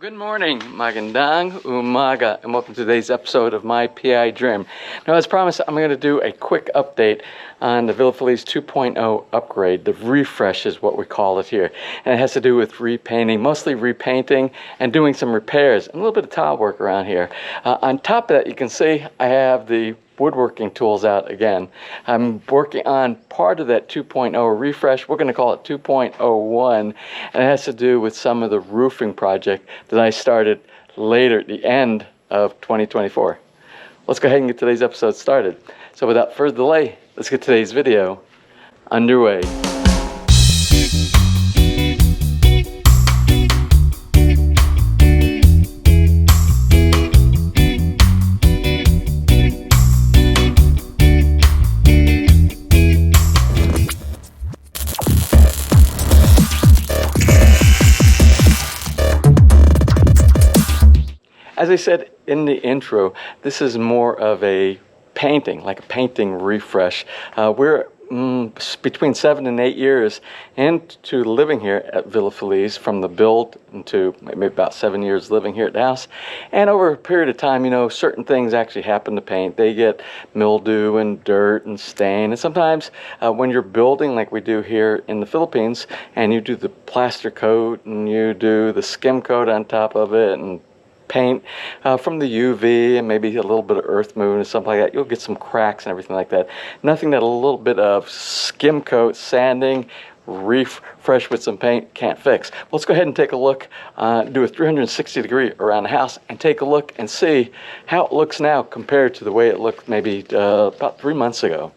Good morning, magandang umaga, and welcome to today's episode of My PI Dream. Now, as promised, I'm going to do a quick update on the Villa Feliz 2.0 upgrade. The refresh is what we call it here, and it has to do with repainting, mostly repainting and doing some repairs and a little bit of tile work around here. On top of that, you can see I have the woodworking tools out again. I'm working on part of that 2.0 refresh. We're going to call it 2.01, and it has to do with some of the roofing project that I started later at the end of 2024. Let's go ahead and get today's episode started. So without further delay, let's get today's video underway. As I said in the intro, this is more of a painting, like a painting refresh. We're between 7 and 8 years into living here at Villa Feliz, from the build into maybe about 7 years living here at the house. And over a period of time, you know, certain things actually happen to paint. They get mildew and dirt and stain. And sometimes when you're building like we do here in the Philippines, and you do the plaster coat and you do the skim coat on top of it and paint from the UV and maybe a little bit of earth movement and something like that, you'll get some cracks and everything like that. Nothing that a little bit of skim coat, sanding, refresh with some paint can't fix. Let's go ahead and take a look, do a 360 degree around the house and take a look and see how it looks now compared to the way it looked maybe about 3 months ago.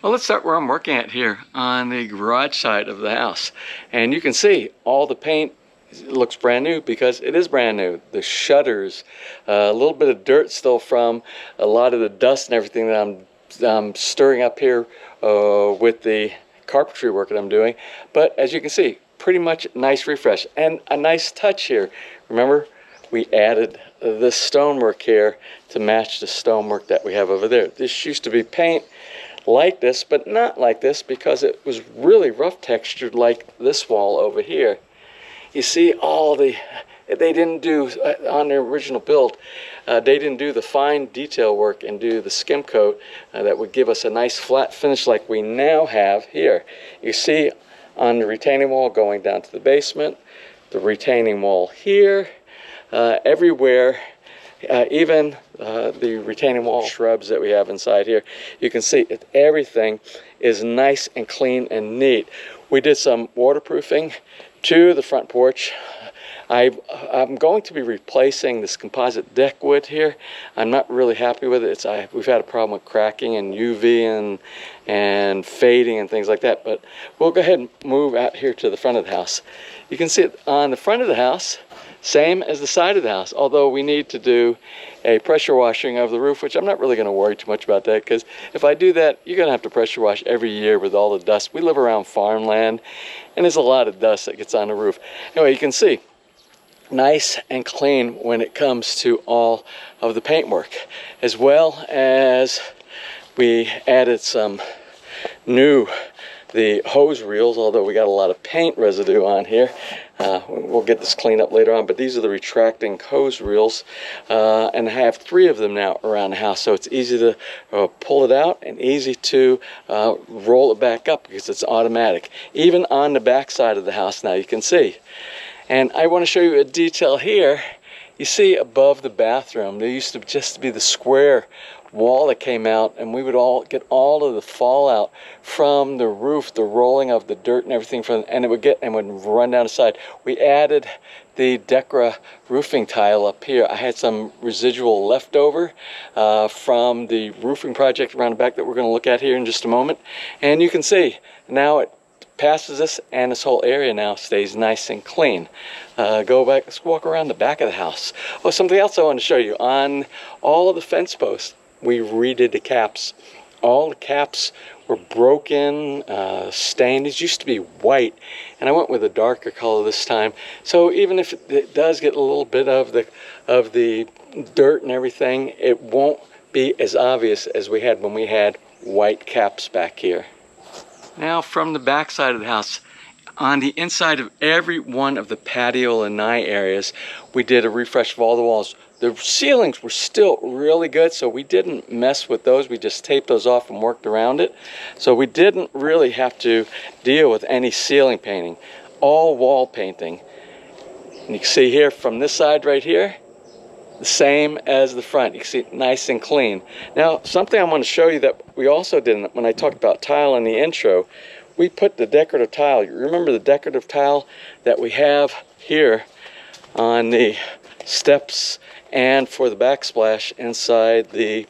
Well, let's start where I'm working at here on the garage side of the house. And you can see all the paint. It looks brand new because it is brand new. The shutters, a little bit of dirt still from a lot of the dust and everything that I'm stirring up here with the carpentry work that I'm doing. But as you can see, pretty much nice refresh and a nice touch here. Remember, we added this stonework here to match the stonework that we have over there. This used to be paint like this, but not like this because it was really rough textured like this wall over here. You see they didn't do, on their original build, they didn't do the fine detail work and do the skim coat that would give us a nice flat finish like we now have here. You see on the retaining wall going down to the basement, the retaining wall here, everywhere, even the retaining wall shrubs that we have inside here. You can see everything is nice and clean and neat. We did some waterproofing to the front porch. I'm going to be replacing this composite deck wood here. I'm not really happy with it. We've had a problem with cracking and UV and fading and things like that, but we'll go ahead and move out here to the front of the house. You can see it on the front of the house, same as the side of the house, although we need to do a pressure washing of the roof, which I'm not really going to worry too much about that, because if I do that, you're going to have to pressure wash every year with all the dust. We live around farmland, and there's a lot of dust that gets on the roof. Anyway, you can see, nice and clean when it comes to all of the paintwork, as well as we added some the hose reels, although we got a lot of paint residue on here. We'll get this cleaned up later on, but these are the retracting hose reels, and I have 3 of them now around the house, so it's easy to pull it out and easy to roll it back up because it's automatic. Even on the back side of the house now, you can see. And I want to show you a detail here. You see above the bathroom, there used to just be the square wall that came out, and we would all get all of the fallout from the roof, the rolling of the dirt and everything and it would run down the side. We added the Decra roofing tile up here. I had some residual leftover from the roofing project around the back that we're going to look at here in just a moment, and you can see now it passes this, and this whole area now stays nice and clean. Go back, let's walk around the back of the house. Oh, something else I want to show you. On all of the fence posts, we redid the caps. All the caps were broken, stained. These used to be white, and I went with a darker color this time. So even if it does get a little bit of the dirt and everything, it won't be as obvious as we had when we had white caps back here. Now from the back side of the house, On the inside of every one of the patio lanai areas, we did a refresh of all the walls. The ceilings were still really good, so we didn't mess with those. We just taped those off and worked around it. So we didn't really have to deal with any ceiling painting, all wall painting. And you can see here from this side right here, the same as the front. You can see it nice and clean. Now, something I want to show you that we also did when I talked about tile in the intro, we put the decorative tile. You remember the decorative tile that we have here on the steps and for the backsplash inside the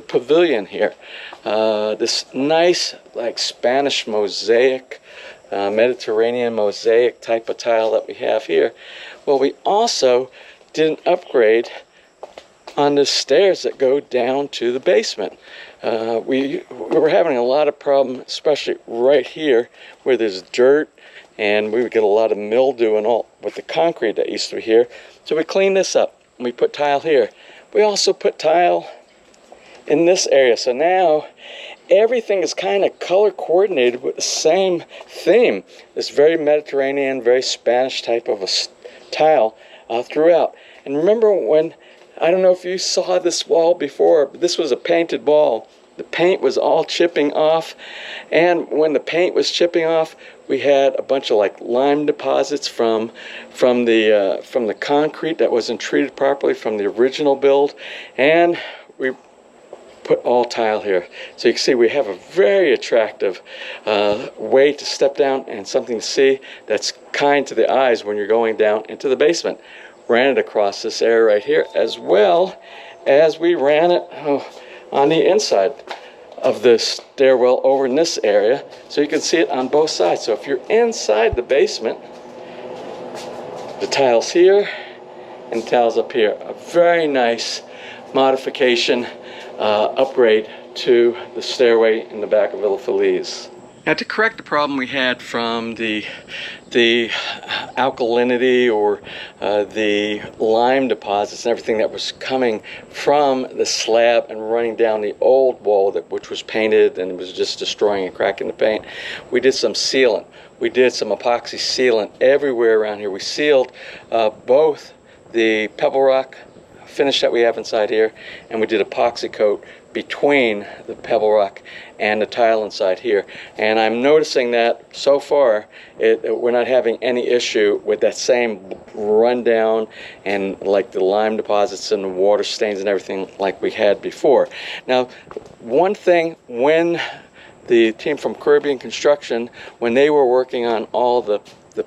pavilion here. This nice like Spanish mosaic, Mediterranean mosaic type of tile that we have here. Well, we also did an upgrade on the stairs that go down to the basement. We were having a lot of problem, especially right here where there's dirt, and we would get a lot of mildew and all with the concrete that used to be here. So we cleaned this up and we put tile here. We also put tile in this area. So now everything is kind of color coordinated with the same theme. This very Mediterranean, very Spanish type of a tile throughout. And remember when, I don't know if you saw this wall before, but this was a painted wall. The paint was all chipping off, and when the paint was chipping off, we had a bunch of like lime deposits from the concrete that wasn't treated properly from the original build, and we put all tile here. So you can see we have a very attractive way to step down and something to see that's kind to the eyes when you're going down into the basement. Ran it across this area right here, as well as we ran it on the inside of the stairwell over in this area, so you can see it on both sides. So if you're inside the basement, the tiles here and tiles up here. A very nice modification, upgrade to the stairway in the back of Villa Feliz. Now, to correct the problem we had from the alkalinity or the lime deposits and everything that was coming from the slab and running down the old wall, which was painted and it was just destroying and cracking the paint, we did some sealant. We did some epoxy sealant everywhere around here. We sealed both the pebble rock finish that we have inside here, and we did epoxy coat between the pebble rock and the tile inside here. And I'm noticing that so far we're not having any issue with that same rundown and like the lime deposits and the water stains and everything like we had before. Now, one thing, when the team from Caribbean Construction, when they were working on all the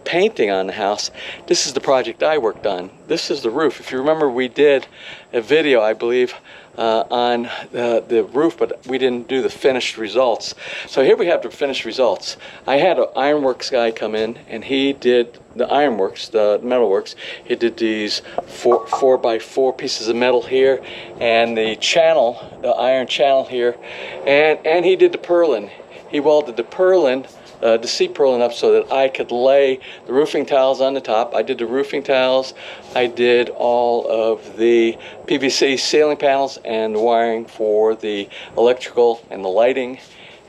painting on the house, this is the project I worked on. This is the roof. If you remember, we did a video, I believe, on the roof, but we didn't do the finished results. So here we have the finished results. I had an ironworks guy come in, and he did the ironworks, the metalworks. He did these 4x4 pieces of metal here, and the channel, the iron channel here, and he did the purlin. He welded the purlin, the seat purlin up so that I could lay the roofing tiles on the top. I did the roofing tiles. I did all of the PVC ceiling panels and the wiring for the electrical and the lighting,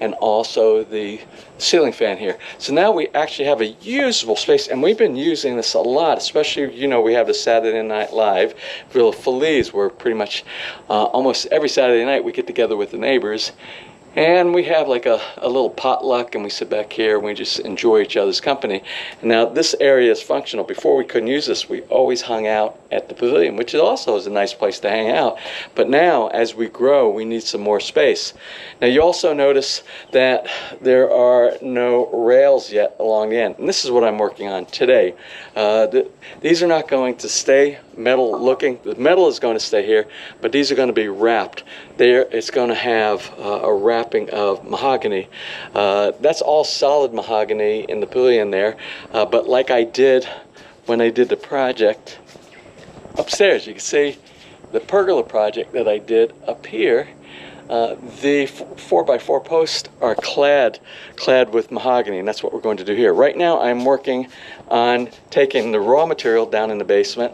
and also the ceiling fan here. So now we actually have a usable space, and we've been using this a lot, especially, you know, we have the Saturday Night Live, Villa Feliz, where pretty much almost every Saturday night we get together with the neighbors, and we have like a little potluck, and we sit back here and we just enjoy each other's company. And now this area is functional. Before we couldn't use this, we always hung out at the pavilion, which also is a nice place to hang out. But now, as we grow, we need some more space. Now you also notice that there are no rails yet along the end. And this is what I'm working on today. These are not going to stay metal looking. The metal is going to stay here, but these are going to be wrapped. It's going to have a wrapping of mahogany. That's all solid mahogany in the pavilion there, but like I did when I did the project upstairs, you can see the pergola project that I did up here. The 4x4 posts are clad with mahogany, and that's what we're going to do here. Right now I'm working on taking the raw material down in the basement,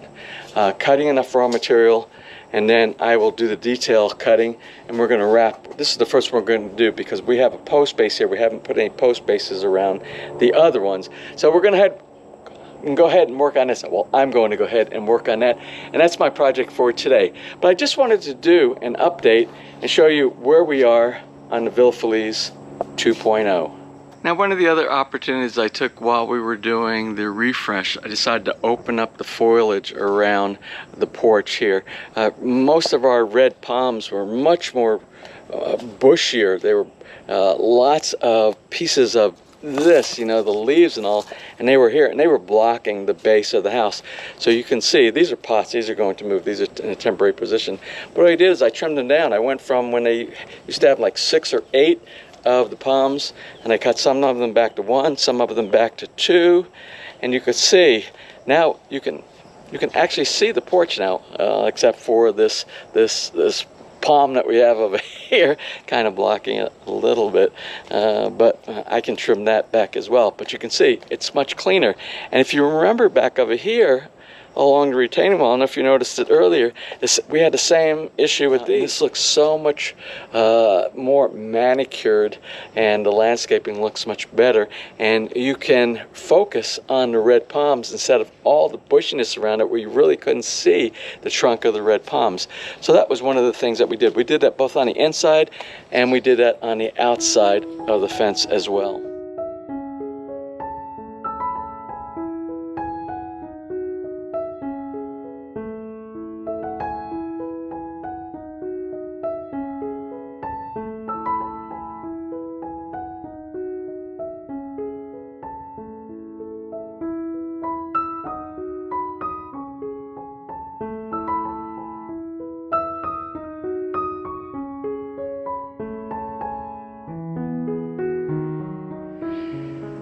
cutting enough raw material, and then I will do the detail cutting, and we're going to wrap. This is the first one we're going to do because we have a post base here. We haven't put any post bases around the other ones, so we're going to go ahead and work on this. Well, I'm going to go ahead and work on that, and that's my project for today. But I just wanted to do an update and show you where we are on the Villa Feliz 2.0. Now, one of the other opportunities I took while we were doing the refresh, I decided to open up the foliage around the porch here. Most of our red palms were much more bushier. There were lots of pieces of this, you know, the leaves and all, and they were here, and they were blocking the base of the house. So you can see these are pots. These are going to move. These are in a temporary position. But what I did is I trimmed them down. I went from when they used to have like 6 or 8 of the palms, and I cut some of them back to 1, some of them back to 2, and you could see now you can actually see the porch now, except for this palm that we have over here kind of blocking it a little bit, but I can trim that back as well. But you can see it's much cleaner. And if you remember back over here along the retaining wall, I don't know if you noticed it earlier, we had the same issue with these. This looks so much more manicured, and the landscaping looks much better, and you can focus on the red palms instead of all the bushiness around it where you really couldn't see the trunk of the red palms. So that was one of the things that we did. We did that both on the inside, and we did that on the outside of the fence as well.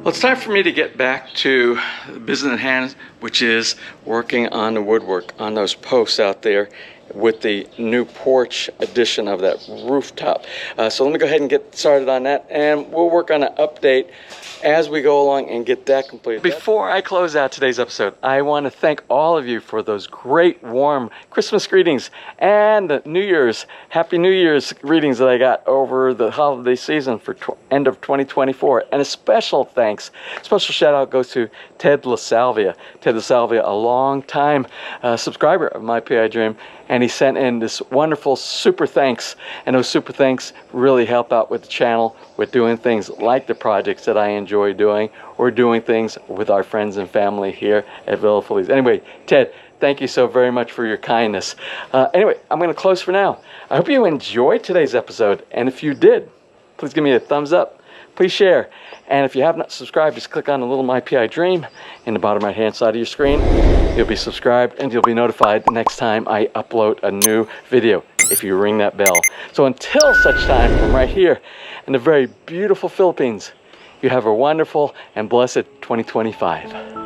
Well, it's time for me to get back to the business at hand, which is working on the woodwork on those posts out there with the new porch addition of that rooftop. So let me go ahead and get started on that, and we'll work on an update as we go along and get that completed. Before I close out today's episode, I want to thank all of you for those great warm Christmas greetings and the Happy New Year's greetings that I got over the holiday season for end of 2024. And a special shout out goes to Ted LaSalvia. Ted LaSalvia, a long time subscriber of My PI Dream, and he sent in this wonderful super thanks, and those super thanks really help out with the channel, with doing things like the projects that I enjoy doing, or doing things with our friends and family here at Villa Feliz. Anyway, Ted, thank you so very much for your kindness. Anyway, I'm going to close for now. I hope you enjoyed today's episode, and if you did, please give me a thumbs up. Please share. And if you have not subscribed, just click on the little My PI Dream in the bottom right hand side of your screen. You'll be subscribed, and you'll be notified the next time I upload a new video if you ring that bell. So until such time, from right here in the very beautiful Philippines, you have a wonderful and blessed 2025.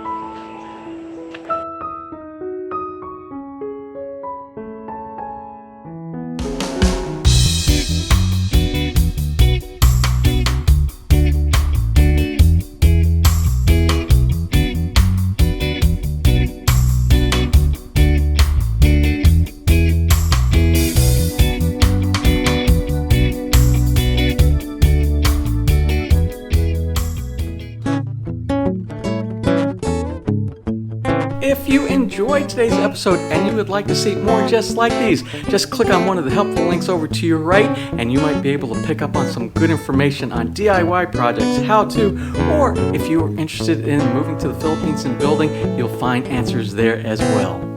If you enjoyed today's episode and you would like to see more just like these, just click on one of the helpful links over to your right, and you might be able to pick up on some good information on DIY projects, how to, or if you are interested in moving to the Philippines and building, you'll find answers there as well.